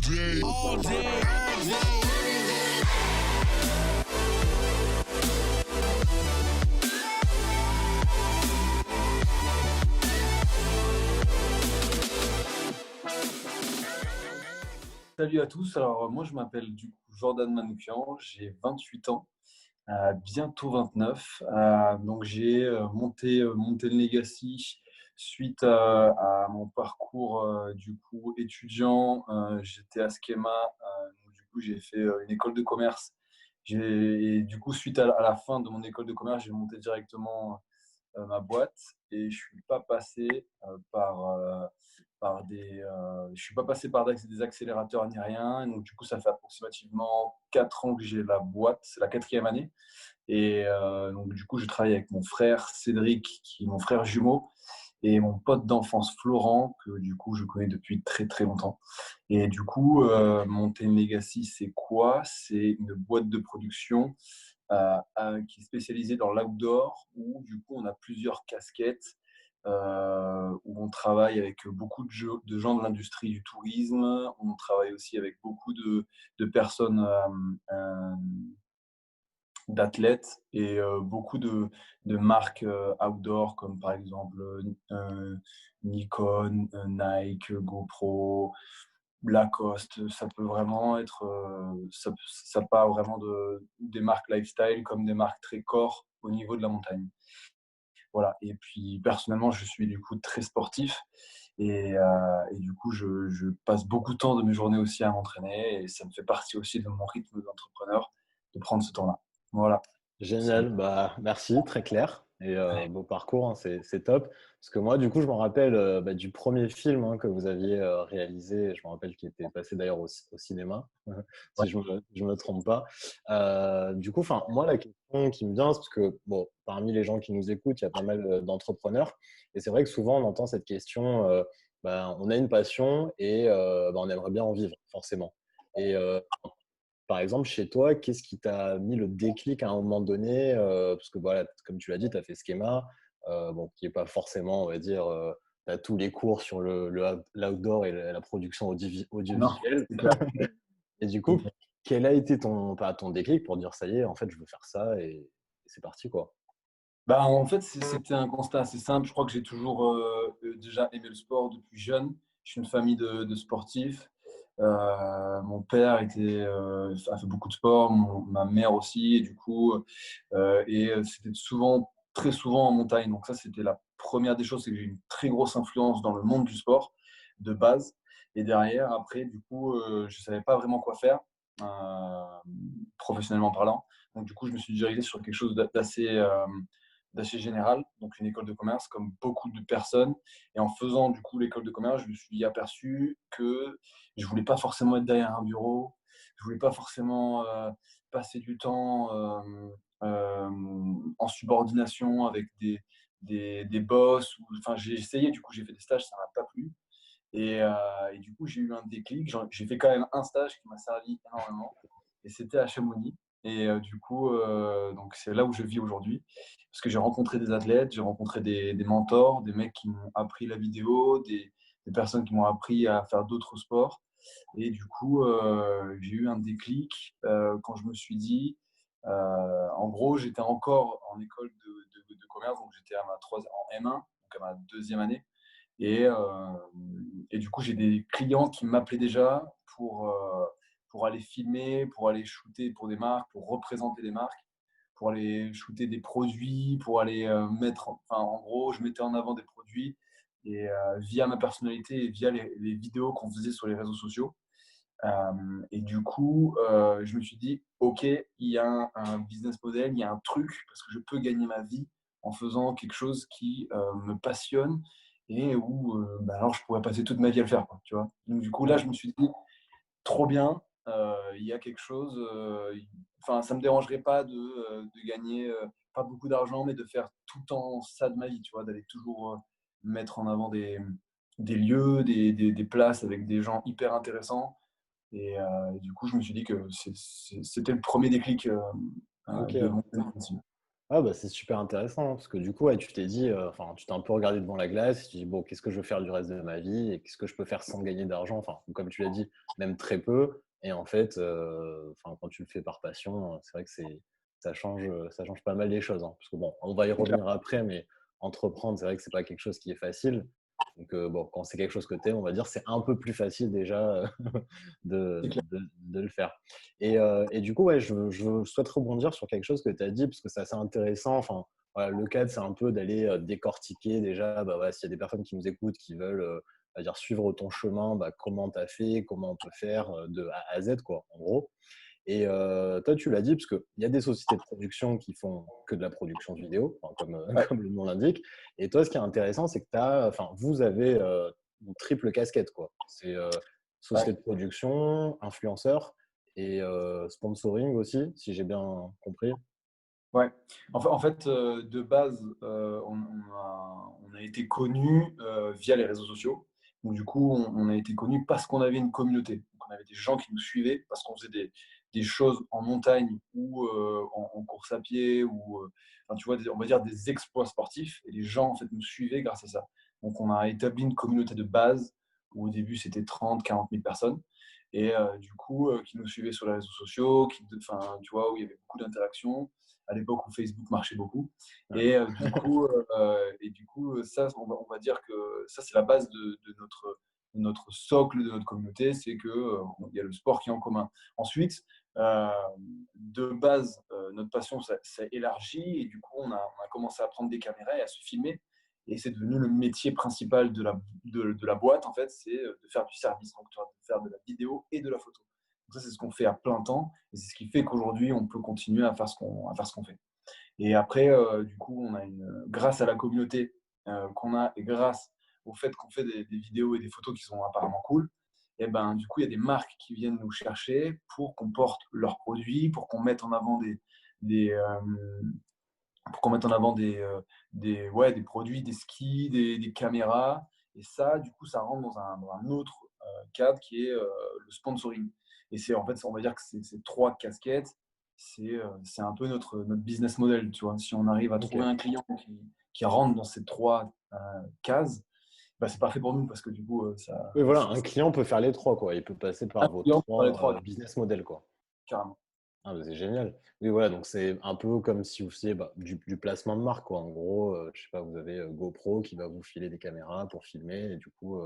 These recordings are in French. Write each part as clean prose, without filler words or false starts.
day, all day. Salut à tous, alors moi je m'appelle du coup Jordan Manoukian, j'ai 28 ans, bientôt 29. Donc j'ai monté le Legacy suite à mon parcours du coup étudiant. J'étais à Schema, donc, du coup j'ai fait une école de commerce. Et du coup suite à la fin de mon école de commerce, j'ai monté directement ma boîte et je suis pas passé je suis pas passé par des accélérateurs ni rien. Donc du coup, ça fait approximativement 4 ans que j'ai la boîte, c'est la quatrième année. Et donc du coup, je travaille avec mon frère Cédric, qui est mon frère jumeau, et mon pote d'enfance Florent, que du coup je connais depuis très très longtemps. Et du coup, Mountain Legacy, c'est quoi? C'est une boîte de production qui est spécialisée dans l'outdoor, où du coup on a plusieurs casquettes, où on travaille avec beaucoup de gens de l'industrie du tourisme. On travaille aussi avec beaucoup de personnes, d'athlètes, et beaucoup de marques outdoor, comme par exemple Nikon, Nike, GoPro, Lacoste. Ça peut vraiment être, ça part vraiment des marques lifestyle comme des marques très corps au niveau de la montagne. Voilà. Et puis personnellement, je suis du coup très sportif, et du coup, je passe beaucoup de temps de mes journées aussi à m'entraîner, et ça me fait partie aussi de mon rythme d'entrepreneur de prendre ce temps-là. Voilà. C'est- Génial, bah, merci, très clair. Et beau parcours, hein, c'est top. Parce que moi, du coup, je me rappelle du premier film que vous aviez réalisé. Je me rappelle qu'il était passé d'ailleurs au cinéma, ouais. si je me trompe pas. Du coup, moi, la question qui me vient, c'est parce que bon, parmi les gens qui nous écoutent, il y a pas mal d'entrepreneurs. Et c'est vrai que souvent, on entend cette question, on a une passion et on aimerait bien en vivre, forcément. Et par exemple, chez toi, qu'est-ce qui t'a mis le déclic à un moment donné? Parce que voilà, comme tu l'as dit, tu as fait Schema, qui n'est pas forcément, on va dire, tu as tous les cours sur l'outdoor et la production Non, audiovisuelle. c'est clair. Et du coup, quel a été ton déclic pour dire, ça y est, en fait, je veux faire ça et c'est parti, quoi? Bah, en fait, c'était un constat assez simple. Je crois que j'ai toujours déjà aimé le sport depuis jeune. Je suis une famille de sportifs. Mon père a fait beaucoup de sport, ma mère aussi, et du coup, c'était très souvent en montagne. Donc ça, c'était la première des choses, c'est que j'ai une très grosse influence dans le monde du sport de base. Et derrière, après, du coup, je savais pas vraiment quoi faire, professionnellement parlant. Donc du coup, je me suis dirigé sur quelque chose d'assez général, donc une école de commerce, comme beaucoup de personnes. Et en faisant du coup l'école de commerce, je me suis aperçu que je voulais pas forcément être derrière un bureau, je voulais pas forcément passer du temps en subordination avec des boss. Enfin, j'ai essayé, du coup j'ai fait des stages, ça m'a pas plu. Et du coup, j'ai eu un déclic. J'ai fait quand même un stage qui m'a servi énormément, et c'était à Chamonix. Et du coup, donc c'est là où je vis aujourd'hui, parce que j'ai rencontré des athlètes, j'ai rencontré des mentors, des mecs qui m'ont appris la vidéo, des personnes qui m'ont appris à faire d'autres sports. Et du coup, j'ai eu un déclic quand je me suis dit, en gros, j'étais encore en école de commerce, donc j'étais en M1, donc à ma deuxième année. Et, euh, et du coup, j'ai des clients qui m'appelaient déjà pour aller filmer, pour aller shooter pour des marques, pour représenter des marques, pour aller shooter des produits, pour aller enfin, en gros, je mettais en avant des produits, et via ma personnalité et via les vidéos qu'on faisait sur les réseaux sociaux. Et du coup, je me suis dit, OK, il y a un business model, il y a un truc, parce que je peux gagner ma vie en faisant quelque chose qui me passionne, et où alors je pourrais passer toute ma vie à le faire, quoi, tu vois. Donc du coup, là, je me suis dit, trop bien, il y a quelque chose, enfin, ça me dérangerait pas de gagner pas beaucoup d'argent, mais de faire tout le temps ça de ma vie, tu vois, d'aller toujours mettre en avant des lieux, des places avec des gens hyper intéressants. Et du coup, je me suis dit que c'était le premier déclic Ok. de mon métier. Ah bah, c'est super intéressant, hein, parce que du coup, ouais, tu t'es dit, enfin, tu t'es un peu regardé devant la glace, tu te dis: «Bon, qu'est-ce que je veux faire du reste de ma vie et qu'est-ce que je peux faire sans gagner d'argent?» Enfin, ou comme tu l'as dit, même très peu et en fait, enfin, quand tu le fais par passion, c'est vrai que ça change pas mal les choses, hein. Parce que bon, on va y C'est clair. revenir après, mais entreprendre, c'est vrai que c'est pas quelque chose qui est facile. Donc bon, quand c'est quelque chose que tu aimes, on va dire, c'est un peu plus facile déjà, C'est clair. de le faire. Et du coup, ouais, je souhaite rebondir sur quelque chose que tu as dit, parce que c'est assez intéressant. Enfin, voilà, le cadre, c'est un peu d'aller décortiquer déjà, bah, voilà, s'il y a des personnes qui nous écoutent, qui veulent on va dire, suivre ton chemin, bah, comment tu as fait, comment on peut faire de A à Z, quoi, en gros. Et toi, tu l'as dit, parce qu'il y a des sociétés de production qui font que de la production vidéo, enfin, comme, Ouais, comme le nom l'indique. Et toi, ce qui est intéressant, c'est que enfin, vous avez une triple casquette, quoi. C'est ouais, société de production, influenceur et sponsoring aussi, si j'ai bien compris. ouais. En fait, de base, on a été connus, via les réseaux sociaux. Donc du coup, on a été connus parce qu'on avait une communauté. Donc on avait des gens qui nous suivaient parce qu'on faisait des choses en montagne ou, en course à pied ou, enfin tu vois, on va dire des exploits sportifs et les gens en fait nous suivaient grâce à ça. Donc on a établi une communauté de base où au début c'était 30 000 40 000 personnes et du coup, qui nous suivaient sur les réseaux sociaux, enfin tu vois, où il y avait beaucoup d'interactions à l'époque où Facebook marchait beaucoup. Ouais. Et du coup, ça, on va dire que ça, c'est la base de notre socle, de notre communauté, c'est qu'il il y a le sport qui est en commun. Ensuite, euh, de base, notre passion, ça élargit et du coup, on a commencé à prendre des caméras et à se filmer. Et c'est devenu le métier principal de la boîte, en fait, c'est de faire du service, donc de faire de la vidéo et de la photo. Donc ça, c'est ce qu'on fait à plein temps et c'est ce qui fait qu'aujourd'hui, on peut continuer à faire ce qu'on fait. Et après, du coup, grâce à la communauté qu'on a et grâce au fait qu'on fait des vidéos et des photos qui sont apparemment cool, et ben, du coup, il y a des marques qui viennent nous chercher pour qu'on porte leurs produits, pour qu'on mette en avant des, pour qu'on mette en avant ouais, des produits, des skis, des caméras. Et ça, du coup, ça rentre dans un autre cadre qui est le sponsoring. Et c'est en fait, on va dire que c'est trois casquettes. C'est un peu notre business model, tu vois. Si on arrive à trouver Ok. un client qui rentre dans ces trois cases, bah, c'est parfait pour nous parce que du coup, Oui, voilà, un client peut faire les trois, quoi. Il peut passer un par vos client pour les trois trois, business models, quoi. carrément. Ah bah, c'est génial. Oui, voilà, donc c'est un peu comme si vous faisiez bah, du placement de marque, quoi. En gros, je sais pas, vous avez GoPro qui va vous filer des caméras pour filmer et du coup,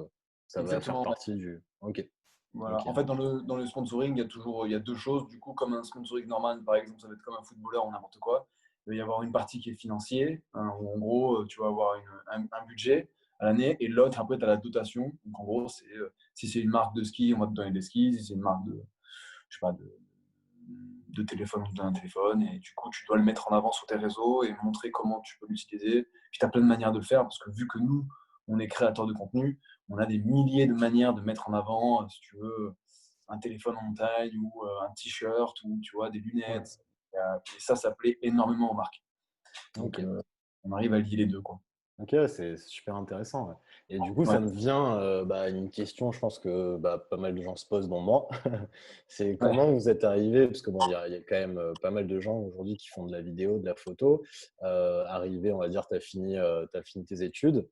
ça va faire Exactement. partie du. Ok, Voilà. ok. En fait, dans le sponsoring, il y a deux choses. Du coup, comme un sponsoring normal, par exemple, ça va être comme un footballeur ou n'importe quoi. Il va y avoir une partie qui est financière, hein, où en gros, tu vas avoir un budget à l'année, et l'autre, après, tu as la dotation. Donc, en gros, si c'est une marque de ski, on va te donner des skis. Si c'est une marque je sais pas, de téléphone, on te donne un téléphone. Et du coup, tu dois le mettre en avant sur tes réseaux et montrer comment tu peux l'utiliser. Puis, tu as plein de manières de le faire, parce que vu que nous, on est créateurs de contenu, on a des milliers de manières de mettre en avant, si tu veux, un téléphone en montagne ou un t-shirt ou tu vois, des Ouais. lunettes. Et ça plaît énormément aux marques. Donc, Ok. on arrive à lier les deux, quoi. Ok, ouais, c'est super intéressant. Ouais. Et du coup, Ouais, ça me vient bah, une question, je pense que bah, pas mal de gens se posent, dont moi. C'est ouais, comment vous êtes arrivé, parce que bon, il y a quand même pas mal de gens aujourd'hui qui font de la vidéo, de la photo. Arrivé, on va dire, t'as fini tes études,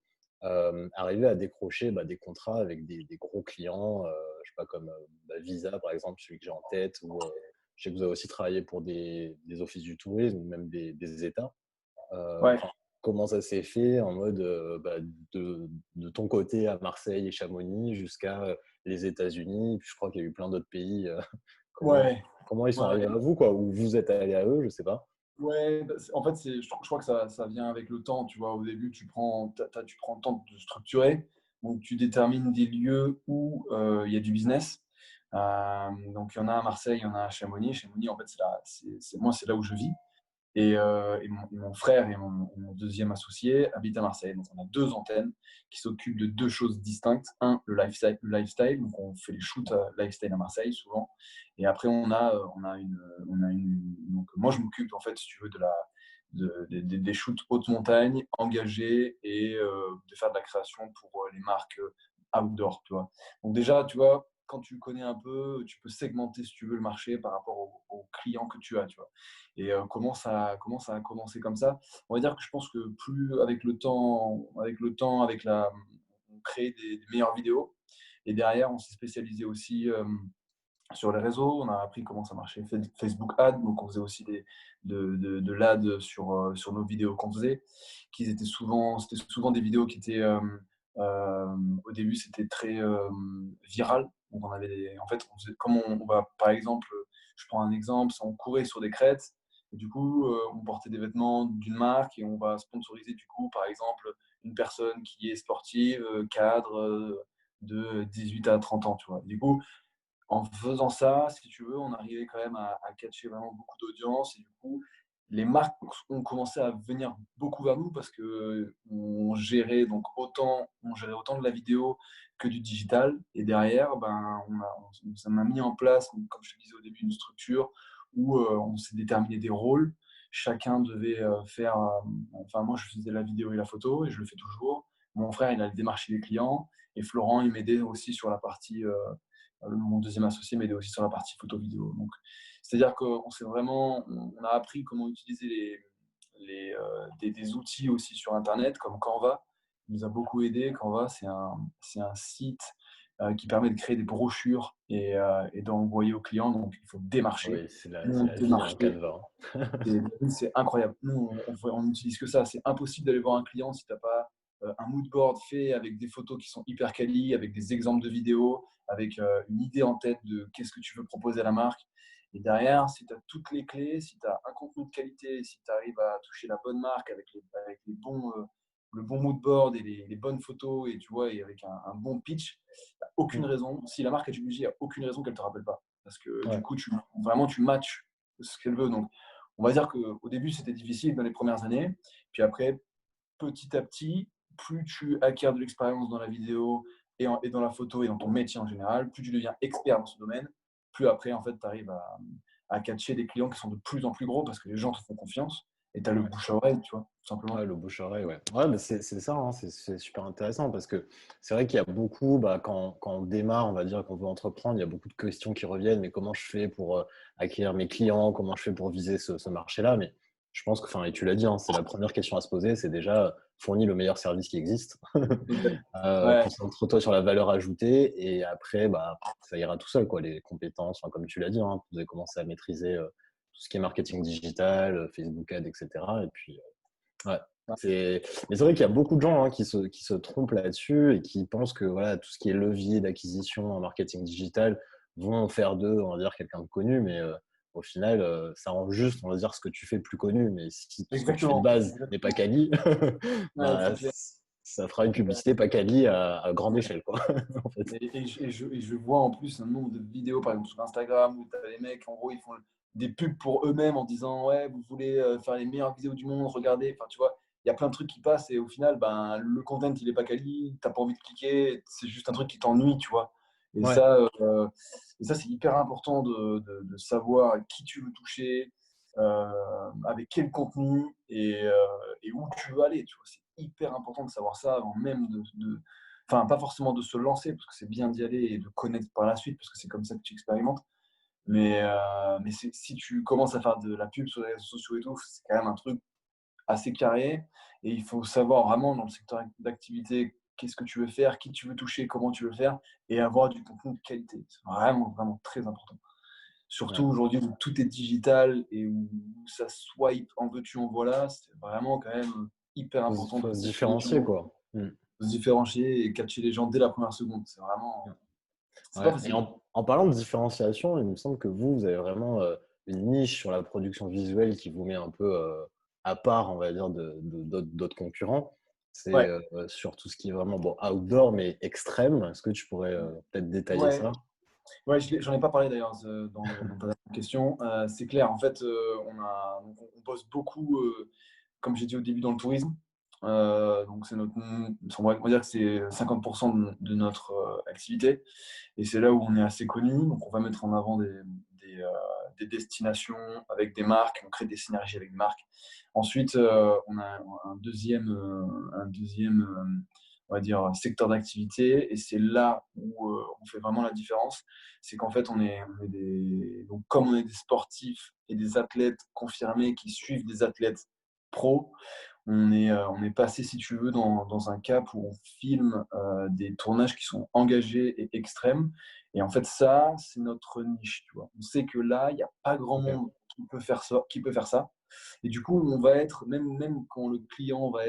arrivé à décrocher bah, des contrats avec des gros clients, je sais pas, comme bah, Visa, par exemple, celui que j'ai en tête, ou je sais que vous avez aussi travaillé pour des offices du tourisme, ou même des États. ouais. Enfin, comment ça s'est fait en mode bah, de ton côté à Marseille et Chamonix jusqu'à les États-Unis, puis je crois qu'il y a eu plein d'autres pays. Comment, Ouais, comment ils sont arrivés ouais. à vous, quoi, ou vous êtes allé à eux, je sais pas. Ouais, bah, en fait, je crois que ça vient avec le temps. Tu vois, au début, tu prends le temps de te structurer. Donc, tu détermines des lieux où il y a du business. Donc, il y en a à Marseille, il y en a à Chamonix. Chamonix, en fait, moi, c'est là où je vis. Et mon frère et mon deuxième associé habitent à Marseille. Donc, on a deux antennes qui s'occupent de deux choses distinctes. Un, le lifestyle. Donc, on fait les shoots lifestyle à Marseille souvent. Et après, donc, moi, je m'occupe, en fait, si tu veux, des shoots haute montagne, engagés et de faire de la création pour les marques outdoor, tu vois. Donc, déjà, tu vois, quand tu connais un peu, tu peux segmenter, si tu veux, le marché par rapport aux clients que tu as, tu vois? Et comment ça a commencé comme ça? On va dire que je pense que plus avec la on crée des meilleures vidéos et derrière, on s'est spécialisé aussi, sur les réseaux. On a appris comment ça marchait Facebook Ads, donc on faisait aussi de l'ad sur nos vidéos qu'on faisait, c'était souvent des vidéos qui étaient, au début, c'était très, viral. Donc on avait en fait, on faisait comme on va par exemple, je prends un exemple, on courait sur des crêtes et du coup, on portait des vêtements d'une marque et on va sponsoriser du coup, par exemple, une personne qui est sportive, cadre, de 18 à 30 ans, tu vois? Du coup, en faisant ça, si tu veux, on arrivait quand même à catcher vraiment beaucoup d'audience et du coup, les marques ont commencé à venir beaucoup vers nous parce qu'on gérait donc on gérait autant de la vidéo que du digital et derrière, ben, ça m'a mis en place, donc comme je te disais au début, une structure où, on s'est déterminé des rôles. Chacun devait, faire, enfin moi je faisais la vidéo et la photo et je le fais toujours. Mon frère, il allait démarcher les clients et Florent, il m'aidait aussi sur la partie, mon deuxième associé m'aidait aussi sur la partie photo vidéo. Donc, c'est-à-dire on a appris comment utiliser des outils aussi sur Internet comme Canva. Il nous a beaucoup aidé. Canva, c'est un site qui permet de créer des brochures et d'envoyer aux clients. Donc, il faut démarcher. Oui, Nous, c'est on la vie, hein, démarchait. Canva. C'est incroyable. Nous, on n'utilise que ça. C'est impossible d'aller voir un client si tu n'as pas un mood board fait avec des photos qui sont hyper quali, avec des exemples de vidéos, avec une idée en tête de qu'est-ce que tu veux proposer à la marque. Et derrière, si tu as toutes les clés, si tu as un contenu de qualité, si tu arrives à toucher la bonne marque avec le bon mood board et les bonnes photos, et tu vois, et avec un bon pitch, il n'y a aucune Mm. raison. Si la marque a du budget, il n'y a aucune raison qu'elle ne te rappelle pas. Parce que du Ouais. coup, vraiment, tu matches ce qu'elle veut. Donc, on va dire qu'au début, c'était difficile dans les premières années. Puis après, petit à petit, plus tu acquiers de l'expérience dans la vidéo et dans la photo et dans ton métier en général, plus tu deviens expert dans ce domaine, plus après, en fait, tu arrives à catcher des clients qui sont de plus en plus gros parce que les gens te font confiance et tu as le Ouais. bouche à oreille, tu vois, tout Ouais, simplement. le bouche-oreille, ouais. Ouais, mais c'est ça, hein, c'est super intéressant parce que c'est vrai qu'il y a beaucoup, bah, quand on démarre, on va dire qu'on veut entreprendre, il y a beaucoup de questions qui reviennent. Mais comment je fais pour acquérir mes clients? Comment je fais pour viser ce marché-là? Mais je pense que, enfin, et tu l'as dit, hein, c'est la première question à se poser, c'est déjà fournir le meilleur service qui existe. Exact. Ouais, Concentre-toi sur la valeur ajoutée et après, bah, ça ira tout seul, quoi. Les compétences, enfin, comme tu l'as dit, hein, vous avez commencé à maîtriser tout ce qui est marketing digital, Facebook Ads, etc. Et puis, ouais. Mais c'est vrai qu'il y a beaucoup de gens, hein, qui se trompent là-dessus et qui pensent que voilà, tout ce qui est levier d'acquisition en marketing digital vont faire d'eux, on va dire, quelqu'un de connu. Mais au final, ça rend juste, on va dire, ce que tu fais plus connu. Mais si ce que tu fais de exactement. base n'est pas Exactement. quali, Ouais, bah, c'est clair. ça fera une publicité pas quali à grande échelle, quoi, en fait. Et je vois en plus un nombre de vidéos, par exemple sur Instagram, où tu as les mecs, en gros, ils font des pubs pour eux-mêmes en disant ouais, vous voulez faire les meilleures vidéos du monde, regardez. Enfin, tu vois, il y a plein de trucs qui passent et au final, ben, le content, il est pas quali, t'as pas envie de cliquer, c'est juste un truc qui t'ennuie, tu vois. Et Ouais, ça, euh, et ça c'est hyper important de savoir qui tu veux toucher, avec quel contenu et où tu veux aller, tu vois. C'est hyper important de savoir ça avant même enfin, pas forcément de se lancer, parce que c'est bien d'y aller et de connaître par la suite, parce que c'est comme ça que tu expérimentes. Mais si tu commences à faire de la pub sur les réseaux sociaux et tout, c'est quand même un truc assez carré. Et il faut savoir vraiment dans le secteur d'activité qu'est-ce que tu veux faire, qui tu veux toucher, comment tu veux le faire, et avoir du contenu de qualité. C'est vraiment, vraiment très important. Surtout ouais. aujourd'hui où tout est digital et où ça swipe en veux-tu, en voilà, c'est vraiment quand même hyper important de Faut se rester différencier, intelligent, quoi. Mm. de se différencier et catcher les gens dès la première seconde. C'est pas Ouais. Et facile. en parlant de différenciation, il me semble que vous avez vraiment une niche sur la production visuelle qui vous met un peu à part, on va dire, d'autres concurrents. C'est Ouais, sur tout ce qui est vraiment bon, outdoor, mais extrême. Est-ce que tu pourrais peut-être détailler ouais, ça? ouais, j'en ai pas parlé d'ailleurs dans ta question. C'est clair, en fait, on bosse beaucoup, comme j'ai dit au début, dans le tourisme. Donc on va dire que c'est 50% de notre activité. Et c'est là où on est assez connu. Donc on va mettre en avant des, euh, des destinations avec des marques, on crée des synergies avec des marques. Ensuite, on a un deuxième on va dire, secteur d'activité et c'est là où, on fait vraiment la différence. C'est qu'en fait, on est des donc comme on est des sportifs et des athlètes confirmés qui suivent des athlètes pros, on est passé, si tu veux, dans un cap où on filme, des tournages qui sont engagés et extrêmes et en fait, ça, c'est notre niche, tu vois? On sait que là, il y a pas grand OK. monde qui peut faire ça et du coup, on va être même quand le client va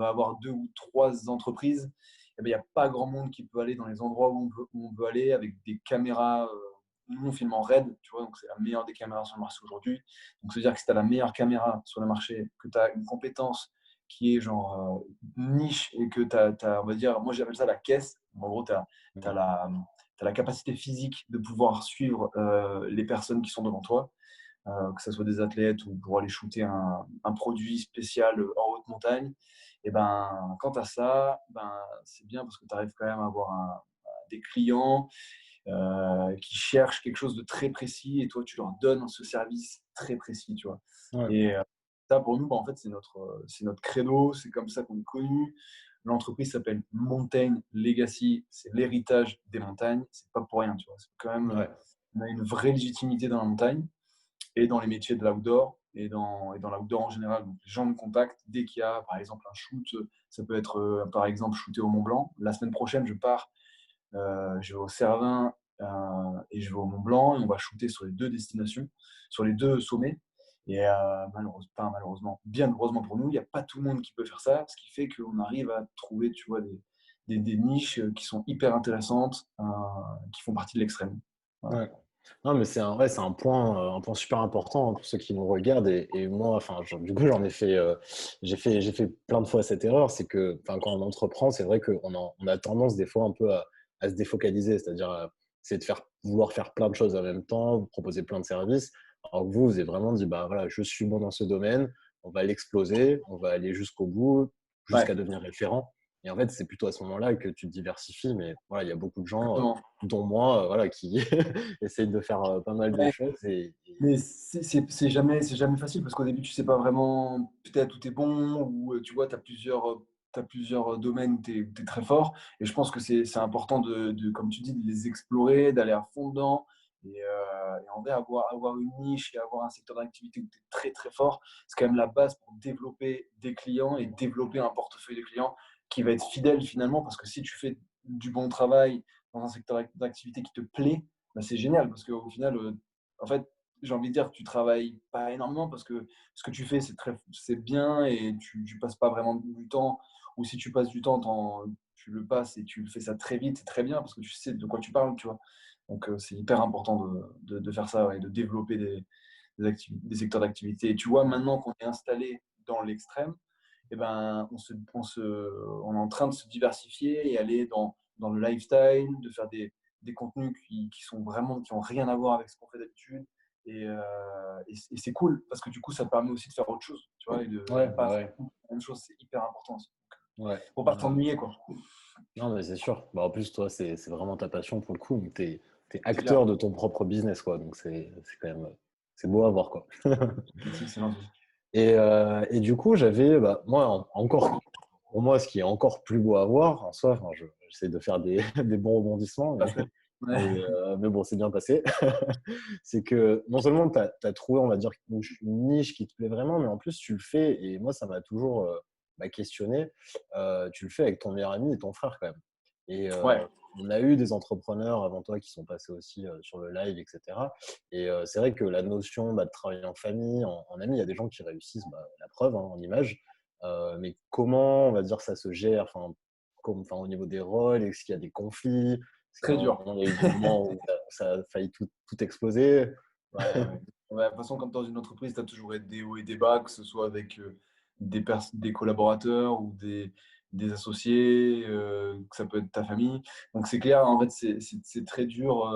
avoir 2 ou 3 entreprises, et ben, il y a pas grand monde qui peut aller dans les endroits où on veut aller avec des caméras, nous on filme en RED, tu vois? Donc c'est la meilleure des caméras sur le marché aujourd'hui. Donc ça veut dire que si tu as la meilleure caméra sur le marché, que tu as une compétence qui est genre, niche et que tu as on va dire, moi j'appelle ça la caisse. En gros, tu as Mmh. la capacité physique de pouvoir suivre, les personnes qui sont devant toi, que ça soit des athlètes ou pour aller shooter un produit spécial, en haute montagne et ben, quand tu as ça, ben, c'est bien parce que tu arrives quand même à avoir des clients, qui cherchent quelque chose de très précis et toi, tu leur donnes ce service très précis, tu vois? Ouais. Et ça pour nous, bah, en fait, c'est notre credo, c'est comme ça qu'on est connu. L'entreprise s'appelle Mountain Legacy, c'est l'héritage des montagnes, c'est pas pour rien, tu vois? C'est quand même, Ouais. on a une vraie légitimité dans la montagne et dans les métiers de l'outdoor et dans l'outdoor en général. Donc les gens me contactent dès qu'il y a, par exemple, un shoot, ça peut être, par exemple, shooter au Mont Blanc. La semaine prochaine, je pars, je vais au Cervin, et je vais au Mont Blanc et on va shooter sur les 2 destinations, sur les 2 sommets et malheureusement, bien heureusement pour nous, il y a pas tout le monde qui peut faire ça, ce qui fait qu'on arrive à trouver, tu vois, des niches, qui sont hyper intéressantes, qui font partie de l'extrême. Voilà. Ouais. Non, mais c'est un ouais, c'est un point super important, hein, pour ceux qui nous regardent et moi, enfin, du coup, j'en ai fait, j'ai fait plein de fois cette erreur. C'est que, enfin, quand on entreprend, c'est vrai on a tendance des fois un peu à se défocaliser, c'est-à-dire, c'est de vouloir faire plein de choses en même temps, vous proposer plein de services. Alors que vous avez vraiment dit: «Bah, voilà, je suis bon dans ce domaine, on va l'exploser, on va aller jusqu'au bout, Ouais, jusqu'à devenir référent» et en fait, c'est plutôt à ce moment-là que tu te diversifies. Mais voilà, il y a beaucoup de gens, exactement. dont moi, voilà, qui essayent de faire, pas mal de Ouais. choses et Mais c'est jamais facile parce qu'au début, tu sais pas vraiment peut-être où tu es bon ou, tu vois, tu as plusieurs domaines où tu es très fort et je pense que c'est important comme tu dis, de les explorer, d'aller à fond dedans et en vrai avoir une niche et avoir un secteur d'activité où tu es très, très fort, c'est quand même la base pour développer des clients et développer un portefeuille de clients qui va être fidèle finalement parce que si tu fais du bon travail dans un secteur d'activité qui te plaît, bah, c'est génial parce qu'au final, en fait, j'ai envie de dire, tu travailles pas énormément parce que ce que tu fais, c'est bien et tu passes pas vraiment du temps. Ou si tu passes du temps, tu le passes et tu le fais ça très vite, c'est très bien parce que tu sais de quoi tu parles, tu vois. Donc, c'est hyper important de faire ça ouais, et de développer des secteurs d'activité. Et tu vois, maintenant qu'on est installé dans l'extrême, eh ben, on est en train de se diversifier et aller dans le lifestyle, de faire des contenus qui sont vraiment, qui ont rien à voir avec ce qu'on fait d'habitude. Et c'est cool parce que du coup, ça te permet aussi de faire autre chose, tu vois, et ouais, de bah, pas faire ouais, tout la même chose. C'est hyper important aussi. ouais, Pour pas ouais. s'ennuyer, quoi. Non, mais c'est sûr. Bah, en plus, toi, c'est vraiment ta passion pour le coup, donc tu es C'est clair. acteur de ton propre business, quoi, donc c'est quand même, c'est beau à voir, quoi. Merci, c'est gentil. Et du coup, j'avais, bah, moi, encore pour moi, ce qui est encore plus beau à voir en soi, enfin, j'essaie de faire des des bons rebondissements, Parfait. Ouais. mais bon, c'est bien passé. C'est que non seulement tu as trouvé, on va dire, une niche qui te plaît vraiment, mais en plus tu le fais et moi ça m'a toujours, bah, questionné, tu le fais avec ton meilleur ami et ton frère quand même et Ouais, on a eu des entrepreneurs avant toi qui sont passés aussi, sur le live et cetera et c'est vrai que la notion, bah, de travailler en famille, en amis, il y a des gens qui réussissent, bah, la preuve, hein, en images, mais comment, on va dire, ça se gère? Enfin, enfin, au niveau des rôles, est-ce qu'il y a des conflits? Parce qu'à très un dur. moment, il y a eu des moments où ça a failli tout exploser. Ouais, ouais. Ouais, de toute façon, comme dans une entreprise, tu as toujours des hauts et des bas, que ce soit avec des collaborateurs ou des associés, que ça peut être ta famille. Donc c'est clair, en fait, c'est très dur,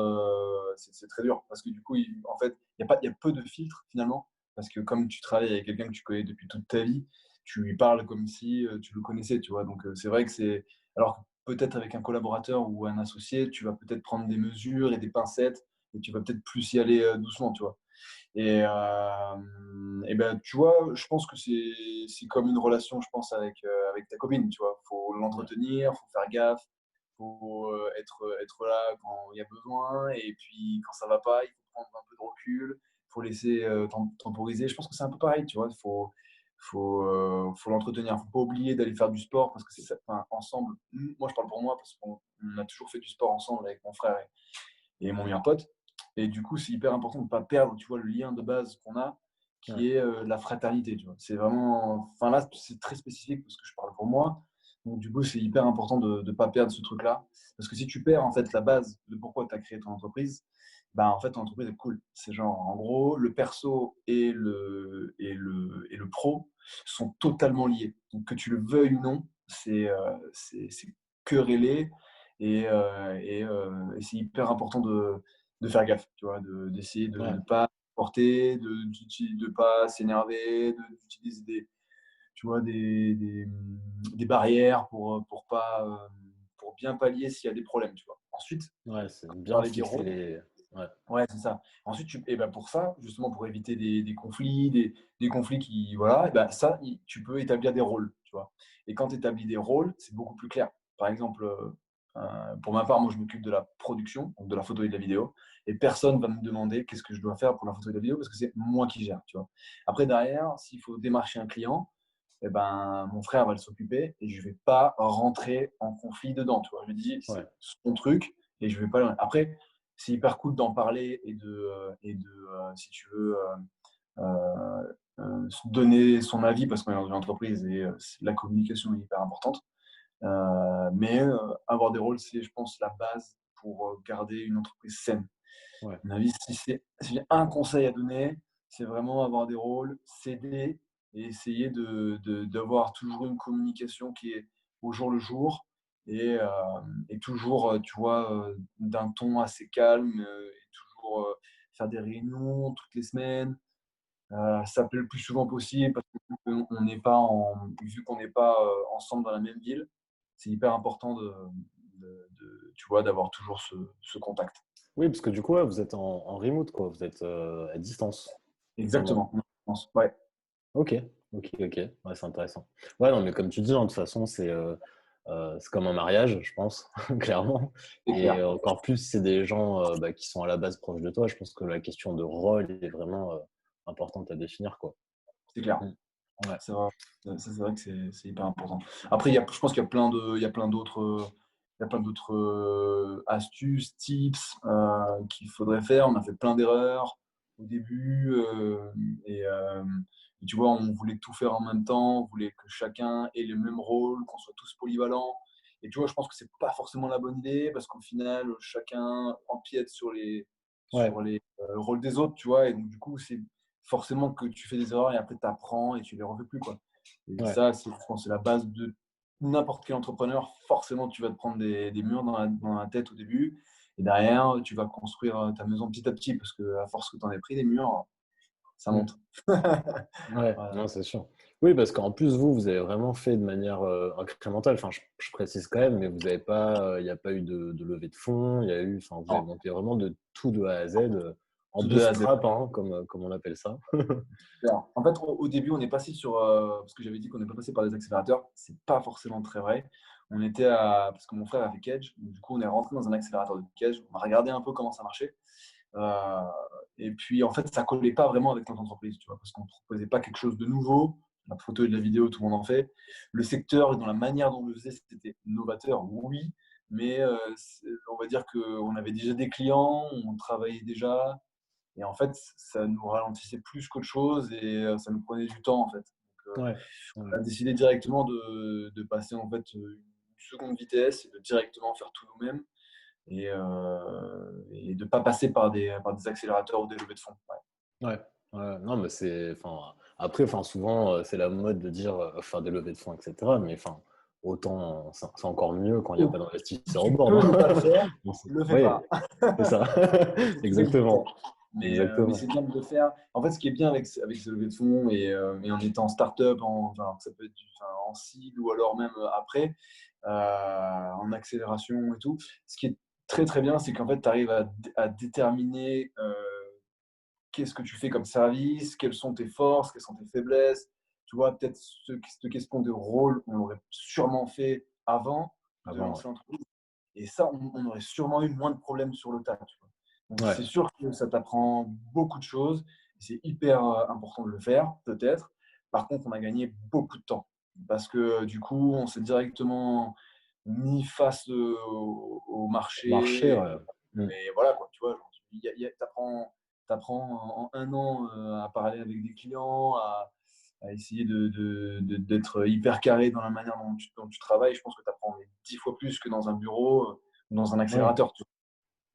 c'est très dur parce que du coup, en fait, il y a peu de filtres finalement. Parce que comme tu travailles avec quelqu'un que tu connais depuis toute ta vie, tu lui parles comme si tu le connaissais, tu vois. Donc c'est vrai que c'est. Alors que peut-être avec un collaborateur ou un associé, tu vas peut-être prendre des mesures et des pincettes et tu vas peut-être plus y aller doucement, tu vois. Et ben, tu vois, je pense que c'est comme une relation, je pense, avec ta copine, tu vois. Faut Ouais, l'entretenir, faut faire gaffe, faut être là quand il y a besoin. Et puis, quand ça va pas, il faut prendre un peu de recul, faut laisser temporiser. Je pense que c'est un peu pareil, tu vois. Faut l'entretenir. Faut pas oublier d'aller faire du sport parce que c'est ça, enfin, ensemble. Moi, je parle pour moi parce qu'on a toujours fait du sport ensemble avec mon frère et mon meilleur pote. Et du coup, c'est hyper important de ne pas perdre, tu vois, le lien de base qu'on a, ouais, qui est la fraternité, tu vois. C'est vraiment, enfin là, c'est très spécifique parce que je parle pour moi. Donc du coup, c'est hyper important de ne pas perdre ce truc-là. Parce que si tu perds en fait la base de pourquoi tu as créé ton entreprise, bah en fait ton entreprise est cool. C'est genre, en gros, le perso et le pro sont totalement liés. Donc que tu le veuilles ou non, c'est querellé et c'est hyper important de faire gaffe, tu vois, d'essayer de ouais, ne pas porter, de pas s'énerver, d'utiliser tu vois, des barrières pour bien pallier s'il y a des problèmes, tu vois. Ensuite, ouais, c'est bien parler des fixer rôles. les. Ouais, Ouais, c'est ça. Ensuite, et ben pour ça, justement, pour éviter des conflits, des conflits qui, voilà, et ben ça, tu peux établir des rôles, tu vois. Et quand tu établis des rôles, c'est beaucoup plus clair. Par exemple, pour ma part, moi, je m'occupe de la production, donc de la photo et de la vidéo, et personne va me demander qu'est-ce que je dois faire pour la photo et la vidéo parce que c'est moi qui gère, tu vois. Après, derrière, s'il faut démarcher un client, eh ben, mon frère va s'occuper et je vais pas rentrer en conflit dedans, tu vois. Je lui dis, ouais, c'est son truc et je vais pas. Après, c'est hyper cool d'en parler si tu veux, se donner son avis parce qu'on est dans une entreprise et la communication est hyper importante. Mais avoir des rôles, c'est, je pense, la base pour garder une entreprise saine. ouais, À mon avis, si j'ai un conseil à donner, c'est vraiment avoir des rôles, s'aider et essayer d'avoir toujours une communication qui est au jour le jour et toujours, tu vois, d'un ton assez calme et toujours faire des réunions toutes les semaines, s'appeler le plus souvent possible parce qu'on n'est pas vu qu'on n'est pas ensemble dans la même ville, c'est hyper important tu vois, d'avoir toujours ce contact. oui, parce que du coup, ouais, vous êtes en remote, quoi. Vous êtes à distance, totalement. Exactement, je pense. Ouais. Ok, ok, ok. Ouais, c'est intéressant. Ouais, non, mais comme tu dis, hein, de toute façon, c'est comme un mariage, je pense, clairement. C'est Et clair, encore plus, c'est des gens bah, qui sont à la base proches de toi. Je pense que la question de rôle est vraiment importante à définir, quoi. c'est clair. Mm. Ouais, C'est vrai. Ça, c'est vrai que c'est hyper important. Après, je pense qu'il y a il y a plein d'autres, astuces, tips qu'il faudrait faire. On a fait plein d'erreurs au début et tu vois, on voulait tout faire en même temps. On voulait que chacun ait le même rôle, qu'on soit tous polyvalents. Et tu vois, je pense que c'est pas forcément la bonne idée parce qu'au final, chacun empiète ouais, rôles des autres, tu vois. Et donc, du coup, c'est forcément que tu fais des erreurs et après tu apprends et tu les refais plus, quoi. Et ouais. ça, je pense, c'est la base de n'importe quel entrepreneur. Forcément, tu vas te prendre des murs dans la tête au début. Et derrière, tu vas construire ta maison petit à petit parce que à force que tu en aies pris des murs, ça Mm. monte. Ouais, Voilà. non, c'est sûr. Oui, parce qu'en plus, vous avez vraiment fait de manière incrémentale. Enfin, je précise quand même, mais vous avez pas, il n'y a pas eu de levée de fonds. Il y a eu, enfin, vous avez Non, monté vraiment de tout de A à Z, en tout de A à Z. bootstrap, hein, comme on appelle ça. Alors, en fait, au début, on est passé parce que j'avais dit qu'on n'est pas passé par des accélérateurs. C'est pas forcément très vrai. Parce que mon frère a fait Cage. Donc, du coup, on est rentré dans un accélérateur de Cage. On a regardé un peu comment ça marchait. Euh, et puis, en fait, ça collait pas vraiment avec notre entreprise, tu vois, parce qu'on ne proposait pas quelque chose de nouveau. La photo et de la vidéo, tout le monde en fait. Le secteur, dans la manière dont on le faisait, c'était novateur, oui, mais on va dire qu'on avait déjà des clients, on travaillait déjà, et en fait, ça nous ralentissait plus qu'autre chose et ça nous prenait du temps, en fait. Donc, Ouais, ouais, on a décidé directement de passer en fait une seconde vitesse et de directement faire tout nous-mêmes et de ne pas passer par des accélérateurs ou des levées de fonds. Ouais. ouais, ouais. Non, mais c'est, enfin, après, enfin, souvent, c'est la mode de dire faire des levées de fonds, etc. Mais enfin, autant, c'est encore mieux quand il n'y a Donc, pas si d'investisseur au tu board, peux ne pas le hein. faire, Donc, ne le fais oui, pas. c'est ça. Comme ça, tu gagnes du Exactement. temps. Mais Exactement. c'est bien de le faire. En fait, ce qui est bien avec ce levée de fonds et en étant start-up, enfin, ça peut être en seed ou alors même après, en accélération et tout, ce qui est très très bien, c'est qu'en fait, tu arrives à déterminer qu'est-ce que tu fais comme service, quelles sont tes forces, quelles sont tes faiblesses. Tu vois, peut-être cette question de rôle, on l'aurait sûrement fait avant de Avant, ouais. lancer l'entreprise. Et ça, on aurait sûrement eu moins de problèmes sur le tas. Tu vois. Donc, Ouais. c'est sûr que ça t'apprend beaucoup de choses. C'est hyper important de le faire, peut-être. Par contre, on a gagné beaucoup de temps parce que du coup, on s'est directement mis face au Marché, marché. ouais. Mmh. Et voilà, quoi, tu vois, genre, tu apprends en un an à parler avec des clients, à essayer d'être hyper carré dans la manière dont tu travailles. Je pense que tu apprends 10 fois plus que dans un bureau ou dans un Ouais. accélérateur. Tu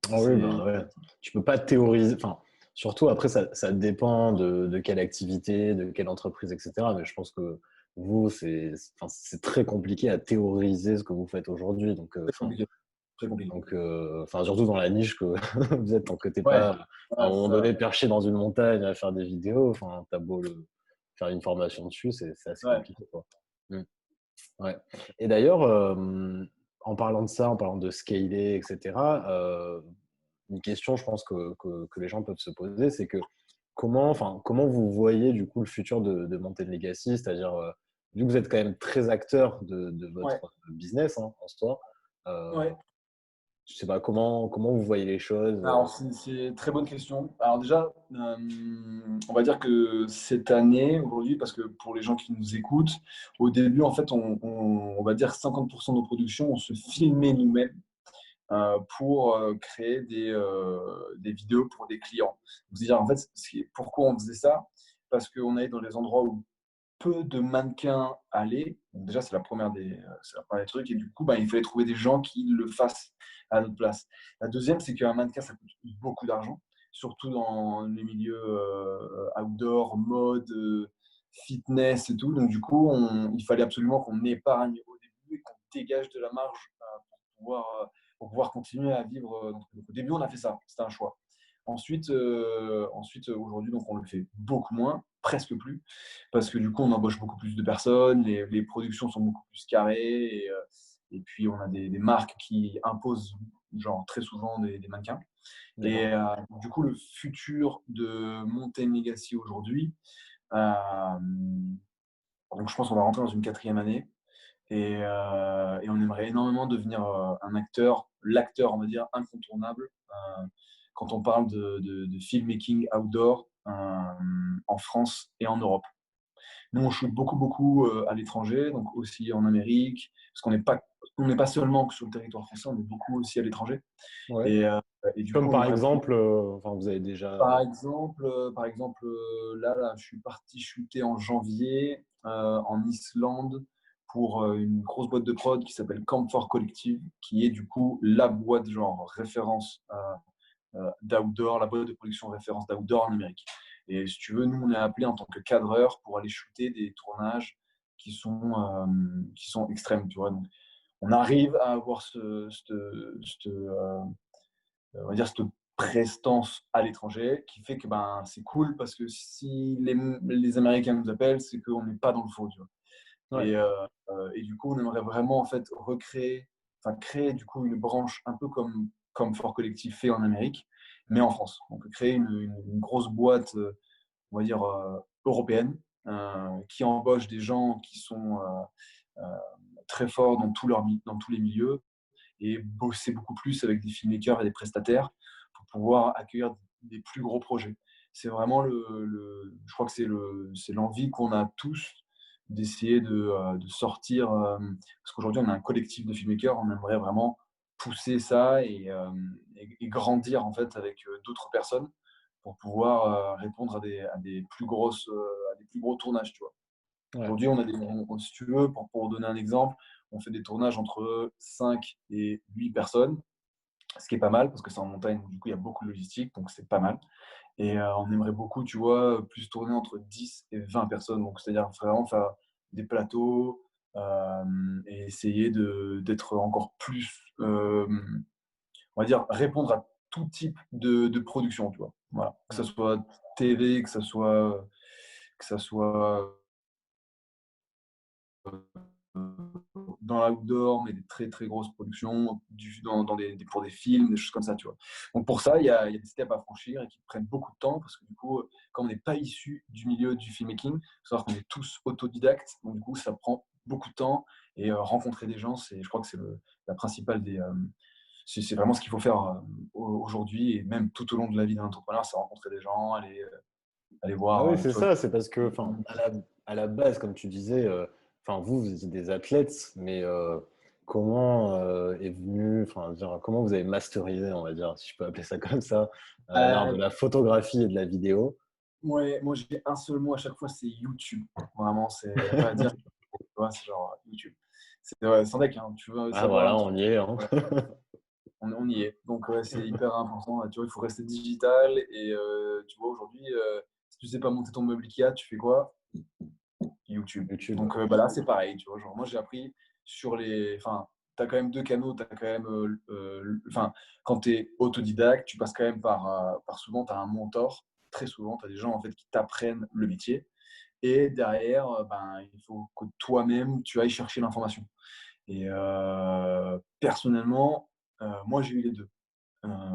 vois. Ah oui, C'est, bah, ouais. Tu peux pas théoriser. Enfin, surtout après, ça dépend de quelle activité, de quelle entreprise, etc. Mais je pense que vous, enfin, c'est très compliqué à théoriser ce que vous faites aujourd'hui. très compliqué. Très compliqué. Enfin, surtout dans la niche que vous êtes, tant que t'es Ouais, pas à un voilà, moment ça. donné perché dans une montagne à faire des vidéos. Enfin, t'as beau faire une formation dessus, c'est assez Ouais. compliqué, quoi. Mm. Ouais. Et d'ailleurs, en parlant de ça, en parlant de scaler, etc., une question, je pense que les gens peuvent se poser, c'est que comment vous voyez du coup le futur de Mountain Legacy, c'est-à-dire, vu que vous êtes quand même très acteur de Ouais. votre business, hein, en soi, Ouais. je sais pas comment vous voyez les choses. Alors, c'est une très bonne question. Alors déjà, on va dire que cette année, aujourd'hui, parce que pour les gens qui nous écoutent, au début, en fait, on va dire 50% de nos productions, on se filmait nous-mêmes pour créer des vidéos pour des clients. C'est-à-dire, en fait, pourquoi on faisait ça? Parce qu'on allait dans les endroits où peu de mannequins allaient. Donc déjà, c'est la première des trucs. Et du coup, bah, il fallait trouver des gens qui le fassent à notre place. La deuxième, c'est qu'un mannequin, ça coûte beaucoup d'argent, surtout dans les milieux outdoor, mode, fitness et tout. Donc du coup, il fallait absolument qu'on épargne au début et qu'on dégage de la marge pour pouvoir continuer à vivre. Donc, au début, on a fait ça. C'était un choix. Ensuite, aujourd'hui, donc on le fait beaucoup moins, presque plus, parce que du coup, on embauche beaucoup plus de personnes, les productions sont beaucoup plus carrées, et puis on a des marques qui imposent genre très souvent des mannequins. Et D'accord. du coup, le futur de Mountain Legacy aujourd'hui, euh, donc je pense qu'on va rentrer dans une quatrième année, et on aimerait énormément devenir un acteur, l'acteur, on va dire, incontournable quand on parle de filmmaking outdoor en France et en Europe. Nous, on shoot beaucoup, beaucoup à l'étranger, donc aussi en Amérique, parce on n'est pas seulement sur le territoire français, on est beaucoup aussi à l'étranger. Ouais. Et, euh, et du Comme coup, on par aimerait, exemple, enfin, vous avez déjà. là, je suis parti shooter en janvier en Islande pour une grosse boîte de prod qui s'appelle Camphor Collective, qui est du coup la boîte genre référence d'outdoor, la boîte de production référence d'outdoor en Amérique. Et si tu veux, nous, on est appelé en tant que cadreur pour aller shooter des tournages qui sont extrêmes, tu vois. Donc, on arrive à avoir on va dire cette prestance à l'étranger qui fait que ben, c'est cool parce que si les Américains nous appellent, c'est qu'on n'est pas dans le faux, tu vois. Ouais. Et du coup, on aimerait vraiment en fait créer du coup une branche un peu comme Fort Collectif fait en Amérique, mais en France. On peut créer une grosse boîte, on va dire européenne, qui embauche des gens qui sont euh, très forts dans tous les milieux et bosser beaucoup plus avec des filmmakers et des prestataires pour pouvoir accueillir des plus gros projets. C'est vraiment je crois que c'est l'envie qu'on a tous d'essayer de sortir, parce qu'aujourd'hui on a un collectif de filmmakers, on aimerait vraiment pousser ça et grandir en fait avec d'autres personnes pour pouvoir répondre à des plus gros tournages, tu vois. Ouais. Aujourd'hui, si tu veux, pour donner un exemple, on fait des tournages entre 5 et 8 personnes, ce qui est pas mal parce que c'est en montagne, du coup, il y a beaucoup de logistique, donc c'est pas mal. Et on aimerait beaucoup, tu vois, plus tourner entre 10 et 20 personnes, donc c'est-à-dire vraiment faire des plateaux et essayer d'être encore plus, on va dire, répondre à tout type de production, tu vois. Voilà. Que ce Ouais. soit TV, que ça soit dans l'outdoor, mais des très, très grosses productions, pour des films, des choses comme ça, tu vois. Donc pour ça, il y a des steps à franchir et qui prennent beaucoup de temps parce que du coup, quand on n'est pas issu du milieu du filmmaking, il faut savoir qu'on est tous autodidactes, donc du coup, ça prend beaucoup de temps et rencontrer des gens, je crois que c'est la principale c'est vraiment ce qu'il faut faire aujourd'hui et même tout au long de la vie d'un entrepreneur, c'est rencontrer des gens, aller Ah voir, oui, c'est tu vois. ça, c'est parce que, enfin, à la base, comme tu disais, enfin, vous étiez des athlètes, mais comment est venu, enfin, dire, comment vous avez masterisé, on va dire, si je peux appeler ça comme ça, l'art de Euh, la photographie et de la vidéo? Ouais, moi j'ai un seul mot à chaque fois, c'est YouTube. Vraiment, il n'y a pas à dire. Tu vois, c'est genre YouTube. Ouais, sans deck, hein, tu veux Ah savoir voilà, un truc, on y est, hein. ouais, on y est. Donc ouais, c'est hyper important. Tu vois, il faut rester digital. Et tu vois, aujourd'hui, si tu sais pas monter ton meuble Ikea, tu fais quoi? YouTube. YouTube. Donc bah là, c'est pareil. Tu vois, genre, moi j'ai appris sur les. Enfin, tu as quand même deux canaux. Tu as quand même. Enfin, quand tu es autodidacte, tu passes quand même par souvent, tu as un mentor. Très souvent, tu as des gens en fait qui t'apprennent le métier. Et derrière, ben, il faut que toi-même, tu ailles chercher l'information. Et personnellement, moi, j'ai eu les 2.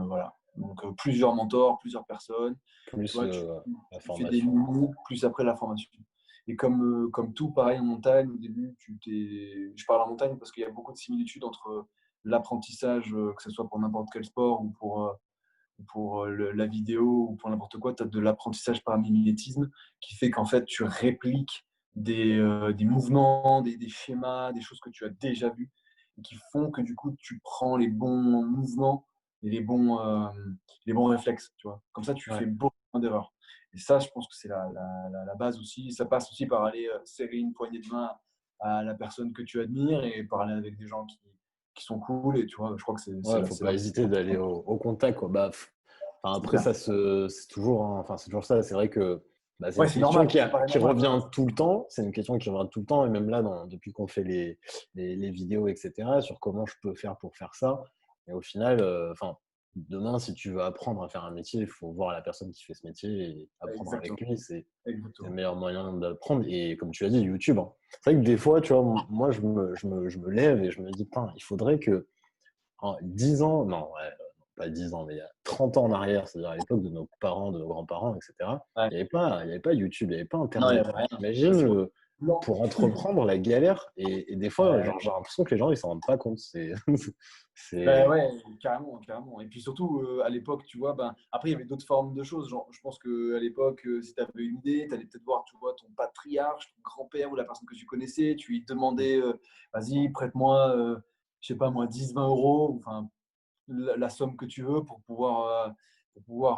Voilà. Donc plusieurs mentors, plusieurs personnes. Tu Plus vois, la tu fais des formation. minous, plus après la formation. Et comme tout, pareil en montagne, au début, je parle en montagne parce qu'il y a beaucoup de similitudes entre l'apprentissage, que ce soit pour n'importe quel sport ou pour la vidéo ou pour n'importe quoi, tu as de l'apprentissage par mimétisme qui fait qu'en fait, tu répliques des mouvements, des schémas, des choses que tu as déjà vues et qui font que du coup, tu prends les bons mouvements et les bons réflexes. Tu vois. Comme ça, tu fais Ouais. beaucoup moins d'erreurs. Et ça, je pense que c'est la base aussi. Ça passe aussi par aller serrer une poignée de main à la personne que tu admires et parler avec des gens qui sont cool. Et tu vois, je crois que Ouais, faut c'est pas la hésiter d'aller au contact, quoi. Bah, enfin, c'est après, clair. c'est toujours, hein, enfin, c'est toujours ça. C'est vrai que bah, c'est Ouais, une c'est question normal, ça paraît qui normal, tu vois. revient tout le temps. C'est une question qui revient tout le temps. Et même là, depuis qu'on fait les vidéos, etc., sur comment je peux faire pour faire ça. Et au final, enfin, demain, si tu veux apprendre à faire un métier, il faut voir la personne qui fait ce métier et apprendre avec Exactement, lui. C'est le exactement. meilleur moyen d'apprendre. Et comme tu as dit, YouTube, hein. C'est vrai que des fois, tu vois, moi, je me lève et je me dis, putain, il faudrait que en 10 ans, non, ouais, pas 10 ans, mais il y a 30 ans en arrière, c'est-à-dire à l'époque de nos parents, de nos grands-parents, etc., Ouais. il y avait pas YouTube, il n'y avait pas Non, il y Internet. avait rien. Ça, Imagine c'est blanc. pour entreprendre la galère, et des fois, Ouais. genre, j'ai l'impression que les gens, ils s'en rendent pas compte. Ben C'est, ouais, carrément, carrément. Et puis surtout, à l'époque, tu vois, ben, après, il y avait d'autres formes de choses. Genre, je pense qu'à l'époque, si tu avais une idée, tu allais peut-être voir, tu vois, ton patriarche, ton grand-père ou la personne que tu connaissais, tu lui demandais, vas-y, prête-moi, je sais pas moi, 10, 20 euros, enfin, la somme que tu veux pour pouvoir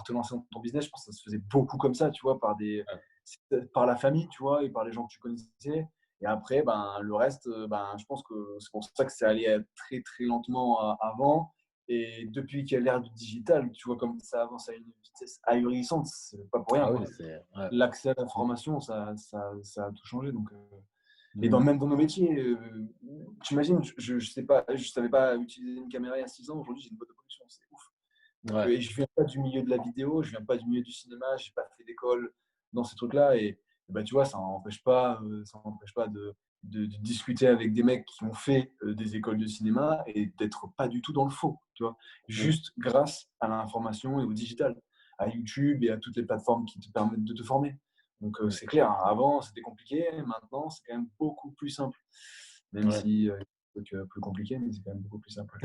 te lancer dans ton business. Je pense que ça se faisait beaucoup comme ça, tu vois, par la famille, tu vois, et par les gens que tu connaissais. Et après, ben, le reste, ben, je pense que c'est pour ça que c'est allé très, très lentement avant. Et depuis qu'il y a l'ère du digital, tu vois, comme ça avance à une vitesse ahurissante, c'est pas pour rien, ah quoi. oui, c'est, ouais. L'accès à l'information, ça a tout changé. Donc, et Mm. même dans nos métiers, t'imagines, je savais pas utiliser une caméra il y a 6 ans. Aujourd'hui, j'ai une boîte de production, c'est ouf. Donc, Ouais. et je viens pas du milieu de la vidéo, je viens pas du milieu du cinéma, j'ai pas fait d'école dans ces trucs-là. Et bah, tu vois, ça n'empêche pas de discuter avec des mecs qui ont fait des écoles de cinéma et d'être pas du tout dans le faux, tu vois. Mm. Juste grâce à l'information et au digital, à YouTube et à toutes les plateformes qui te permettent de te former. Donc Mm. c'est clair, hein, avant c'était compliqué, maintenant c'est quand même beaucoup plus simple. Même Ouais. si plus compliqué, mais c'est quand même beaucoup plus simple.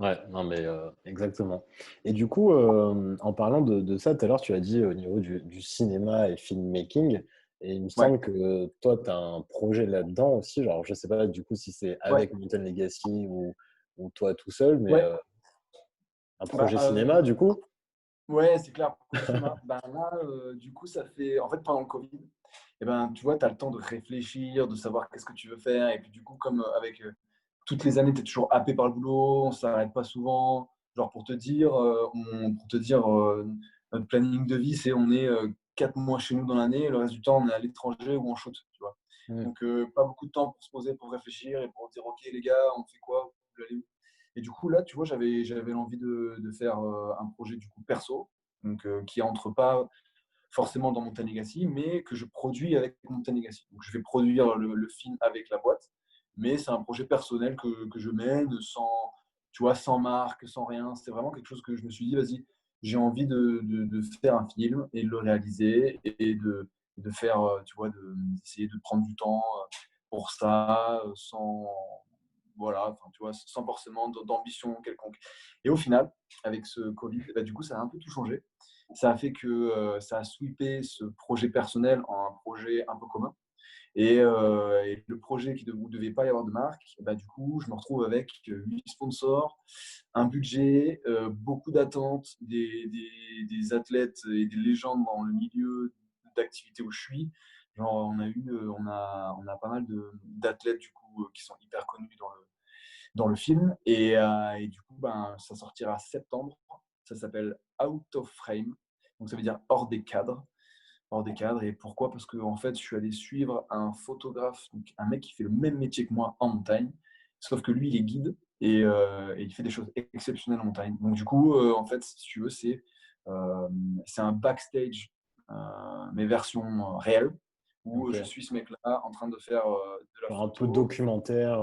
Ouais, non, mais exactement. Et du coup, en parlant de ça, tout à l'heure, tu as dit au niveau du cinéma et filmmaking, et il me Ouais, semble que toi, tu as un projet là-dedans aussi. Genre, je sais pas du coup si c'est ouais, avec Mountain Legacy ou toi tout seul, mais ouais. un Bah, projet cinéma, du coup. ouais, c'est clair, projet cinéma. Ben là, du coup, ça fait. En fait, pendant le Covid, et ben, tu vois, tu as le temps de réfléchir, de savoir qu'est-ce que tu veux faire. Et puis, du coup, comme avec toutes les années, tu es toujours happé par le boulot, on ne s'arrête pas souvent. Genre, pour te dire notre planning de vie, c'est on est 4 mois chez nous dans l'année, et le reste du temps, on est à l'étranger ou en shoot, tu vois. Mm. Donc, pas beaucoup de temps pour se poser, pour réfléchir et pour dire, OK, les gars, on fait quoi? Vous voulez aller où. Et du coup, là, tu vois, j'avais l'envie de faire un projet du coup perso, donc qui entre pas forcément dans Mountain Legacy, mais que je produis avec Mountain Legacy. Donc, je vais produire le film avec la boîte, mais c'est un projet personnel que je mène sans, tu vois, sans marque, sans rien. C'est vraiment quelque chose que je me suis dit, vas-y, j'ai envie de faire un film et de le réaliser et de faire, tu vois, d'essayer de prendre du temps pour ça, sans, voilà, enfin, tu vois, sans forcément d'ambition quelconque. Et au final, avec ce Covid, bah, du coup, ça a un peu tout changé. Ça a fait que ça a sweepé ce projet personnel en un projet un peu commun. Et le projet où il ne devait pas y avoir de marque, bah, du coup, je me retrouve avec 8 sponsors, un budget, beaucoup d'attentes, des athlètes et des légendes dans le milieu d'activité où je suis. Genre, on a pas mal d'athlètes du coup, qui sont hyper connus dans le film. Et du coup, ben, ça sortira septembre. Ça s'appelle Out of Frame. Donc, ça veut dire hors des cadres. Hors des cadres. Et pourquoi? Parce que en fait, je suis allé suivre un photographe, donc un mec qui fait le même métier que moi en montagne, sauf que lui, il est guide et il fait des choses exceptionnelles en montagne. Donc du coup, en fait, si tu veux, c'est un backstage, mais version réelle, où Ok. je suis ce mec-là en train de faire de la Genre un peu photo. documentaire.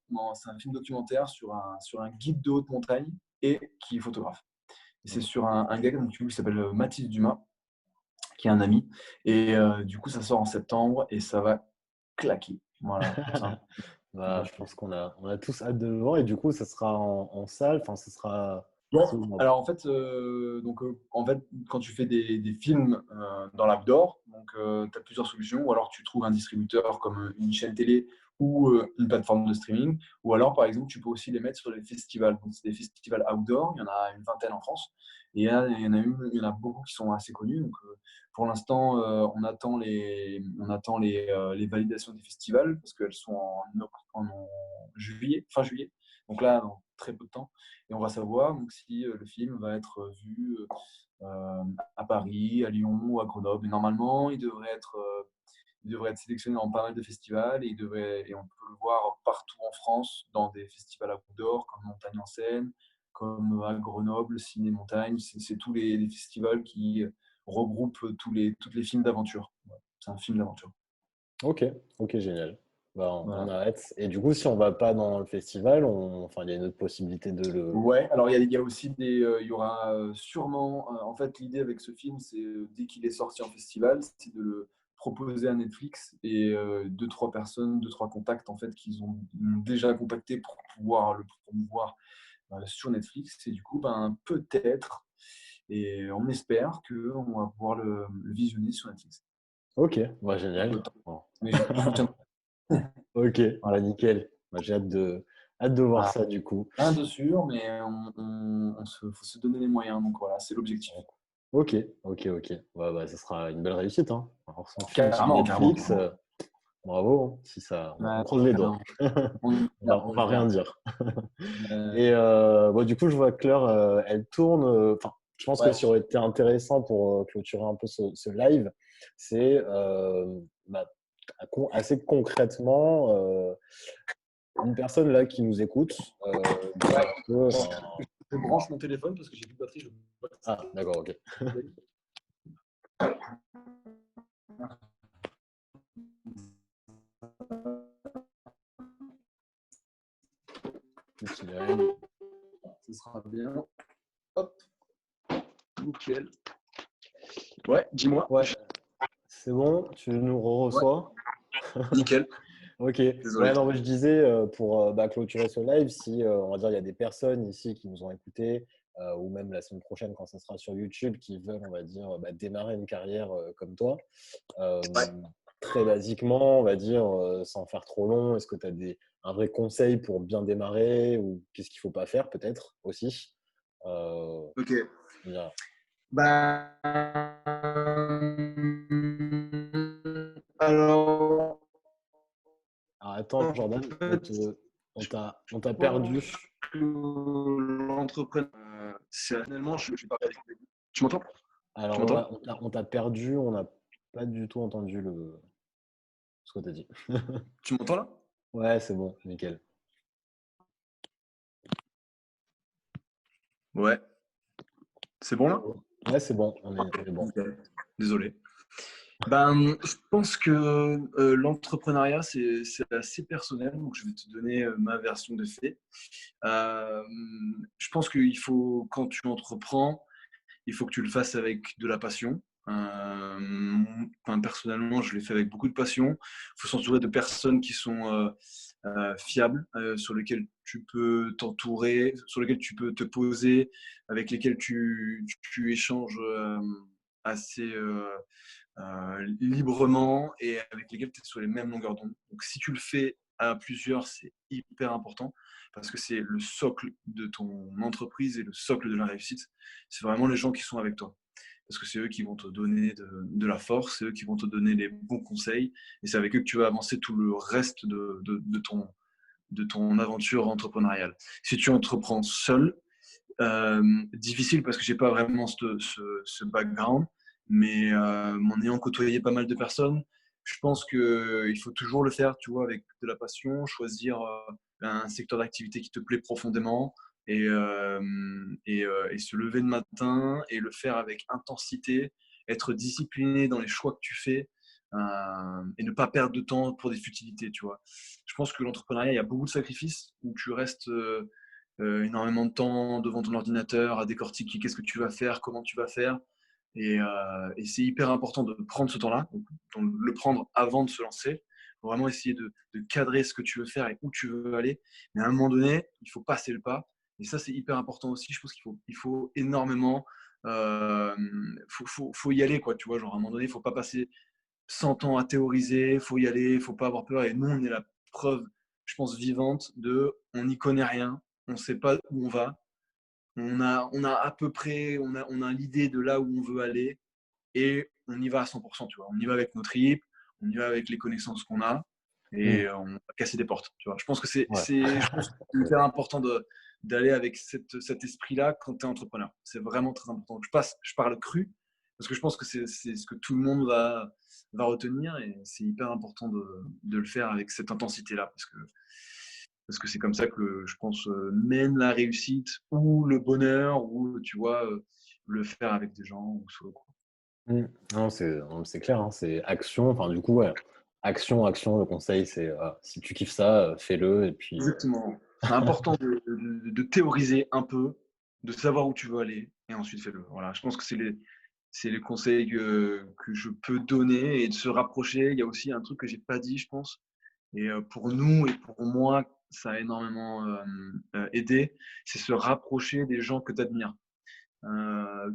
Non, c'est un film documentaire sur un guide de haute montagne et qui est photographe. Et c'est sur un gars donc, qui s'appelle Mathis Dumas, qui est un ami. Et du coup, ça sort en septembre et ça va claquer. Voilà. Bah, je pense qu'on a tous hâte de le voir et du coup, ça sera en salle. Enfin, ça sera. Ouais. C'est où, Alors en fait, quand tu fais des films dans l'outdoor, donc tu as plusieurs solutions. Ou alors tu trouves un distributeur comme une chaîne télé ou une plateforme de streaming. Ou alors, par exemple, tu peux aussi les mettre sur les festivals. Donc, c'est des festivals outdoor. Il y en a une vingtaine en France. Et il y en a beaucoup qui sont assez connus. Donc, pour l'instant, on attend les validations des festivals parce qu'elles sont en juillet, fin juillet. Donc là, dans très peu de temps. Et on va savoir donc, si le film va être vu à Paris, à Lyon ou à Grenoble. Et normalement, il devrait être sélectionné dans pas mal de festivals et on peut le voir partout en France dans des festivals outdoor comme Montagne en Seine, comme à Grenoble, Ciné Montagne. C'est tous les festivals qui regroupent toutes les films d'aventure. Ouais, c'est un film d'aventure. Ok, ok, génial. Bah, on Voilà. a hâte. Et du coup, si on va pas dans le festival, enfin, il y a une autre possibilité de le. Ouais, alors il y a aussi il y aura sûrement, en fait, l'idée avec ce film, c'est dès qu'il est sorti en festival, c'est de le proposer à Netflix et deux, trois personnes, deux, trois contacts en fait qu'ils ont déjà contactés pour pouvoir le promouvoir sur Netflix. Et du coup, ben peut-être, et on espère qu'on va pouvoir le visionner sur Netflix. Ok, bah, génial. Le temps. Bon. Mais je vous tiens. Ok, Voilà. bah, nickel. Bah, j'ai hâte de voir Voilà. ça du coup. Rien de sûr, mais faut se donner les moyens. Donc voilà, c'est l'objectif. Ok, ok, ok. Ouais, bah, ça sera une belle réussite, hein. Alors, son film sur Carrément, carrément, Netflix, carrément. bravo, hein. Si ça, on Ouais, croise les doigts. carrément. On On va rien espère. dire. Euh, Et bon, du coup, je vois que l'heure, elle tourne. Enfin, je pense que ouais. ce qui aurait été intéressant pour clôturer un peu ce live, c'est bah, assez concrètement une personne là qui nous écoute, dire un peu. Enfin, Je branche mon téléphone parce que j'ai plus de batterie. ah, d'accord, ok. Itinéraire. Ce sera bien. Hop, nickel. Ouais, dis-moi. Ouais, c'est bon, tu nous Ouais, reçois. nickel. Ok. Désolé. Ouais, non, mais je disais pour bah, clôturer ce live, si on va dire il y a des personnes ici qui nous ont écoutés, ou même la semaine prochaine quand ça sera sur YouTube, qui veulent, on va dire, bah, démarrer une carrière comme toi. Ouais. Très basiquement, on va dire, sans faire trop long, est-ce que tu as un vrai conseil pour bien démarrer ou qu'est-ce qu'il ne faut pas faire peut-être aussi Ok. voilà. Bah, alors, Alors, attends, en Jordan, fait, on je t'a perdu. pense que l'entrepreneur, c'est réellement, je vais parler avec vous. Tu m'entends? Tu Alors, ouais, m'entends? on t'a perdu, on n'a pas du tout entendu ce que tu as dit. Tu m'entends là? Ouais, c'est bon, nickel. Ouais. C'est bon là? Ouais, c'est bon, on est bon. Nickel. Désolé. Je pense que l'entrepreneuriat, c'est assez personnel, donc je vais te donner ma version des faits. Euh, je pense qu'il faut, quand tu entreprends, il faut que tu le fasses avec de la passion. Personnellement, je l'ai fait avec beaucoup de passion. Il faut s'entourer de personnes qui sont fiables, sur lesquelles tu peux t'entourer, sur lesquelles tu peux te poser, avec lesquelles tu échanges assez librement et avec lesquelles tu es sur les mêmes longueurs d'onde. Donc si tu le fais à plusieurs, c'est hyper important parce que c'est le socle de ton entreprise et le socle de la réussite. C'est vraiment les gens qui sont avec toi. Parce que c'est eux qui vont te donner de la force, c'est eux qui vont te donner les bons conseils, et c'est avec eux que tu vas avancer tout le reste de ton aventure entrepreneuriale. Si tu entreprends seul, difficile parce que j'ai pas vraiment ce background, mais en ayant côtoyé pas mal de personnes, je pense qu'il faut toujours le faire, tu vois, avec de la passion, choisir un secteur d'activité qui te plaît profondément et se lever le matin et le faire avec intensité, être discipliné dans les choix que tu fais et ne pas perdre de temps pour des futilités, tu vois. Je pense que l'entrepreneuriat, il y a beaucoup de sacrifices où tu restes énormément de temps devant ton ordinateur à décortiquer qu'est-ce que tu vas faire, comment tu vas faire. Et c'est hyper important de prendre ce temps-là, de le prendre avant de se lancer, pour vraiment essayer de cadrer ce que tu veux faire et où tu veux aller. Mais à un moment donné, il faut passer le pas. Et ça, c'est hyper important aussi. Je pense qu'il faut énormément, faut y aller, quoi. Tu vois, genre à un moment donné, il ne faut pas passer 100 ans à théoriser, il faut y aller, il ne faut pas avoir peur. Et nous, on est la preuve, je pense, vivante de on n'y connaît rien, on ne sait pas où on va. On a à peu près, on a l'idée de là où on veut aller et on y va à 100%, tu vois. On y va avec nos tripes, on y va avec les connaissances qu'on a Mm. et on va casser des portes, tu vois. Je pense que c'est Ouais. hyper important d'aller avec cet esprit-là quand tu es entrepreneur. C'est vraiment très important. Je parle cru parce que je pense que c'est ce que tout le monde va retenir et c'est hyper important de le faire avec cette intensité-là parce que c'est comme ça que je pense mène la réussite ou le bonheur ou tu vois le faire avec des gens ou solo. Mm. Non, c'est clair, hein, c'est action. Enfin, du coup, ouais, action, action. Le conseil, c'est si tu kiffes ça, fais-le. Et puis, Exactement. C'est important de théoriser un peu, de savoir où tu veux aller et ensuite fais-le. Voilà, je pense que c'est les conseils que je peux donner et de se rapprocher. Il y a aussi un truc que j'ai pas dit, je pense. Et pour nous et pour moi, ça a énormément aidé. C'est se rapprocher des gens que tu admires.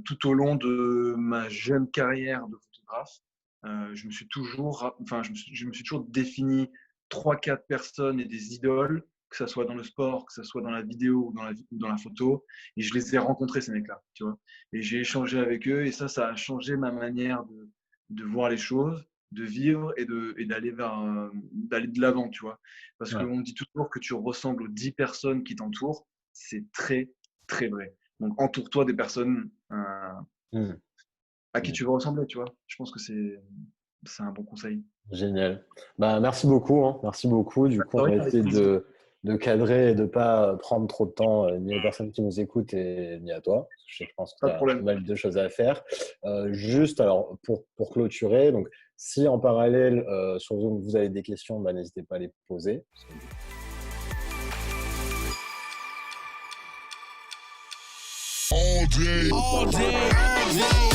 Tout au long de ma jeune carrière de photographe, je me suis toujours défini 3-4 personnes et des idoles, que ce soit dans le sport, que ce soit dans la vidéo ou dans la photo, et je les ai rencontrés, ces mecs-là, tu vois. Et j'ai échangé avec eux, et ça a changé ma manière de voir les choses, de vivre et d'aller de l'avant, tu vois. Parce ouais. qu'on dit toujours que tu ressembles aux 10 personnes qui t'entourent, c'est très, très vrai. Donc, entoure-toi des personnes Mm. à qui Mm. tu veux ressembler, tu vois. Je pense que c'est un bon conseil. Génial. Bah, merci beaucoup, hein. Merci beaucoup. Du coup, on va Avec essayer plaisir. de cadrer et de ne pas prendre trop de temps, ni aux personnes qui nous écoutent et ni à toi. Parce que je pense qu'il Pas y de a pas problème. mal de choses à faire. Juste, alors, pour clôturer, donc, si en parallèle, sur Zoom, vous avez des questions, bah, n'hésitez pas à les poser. All day, all day, all day.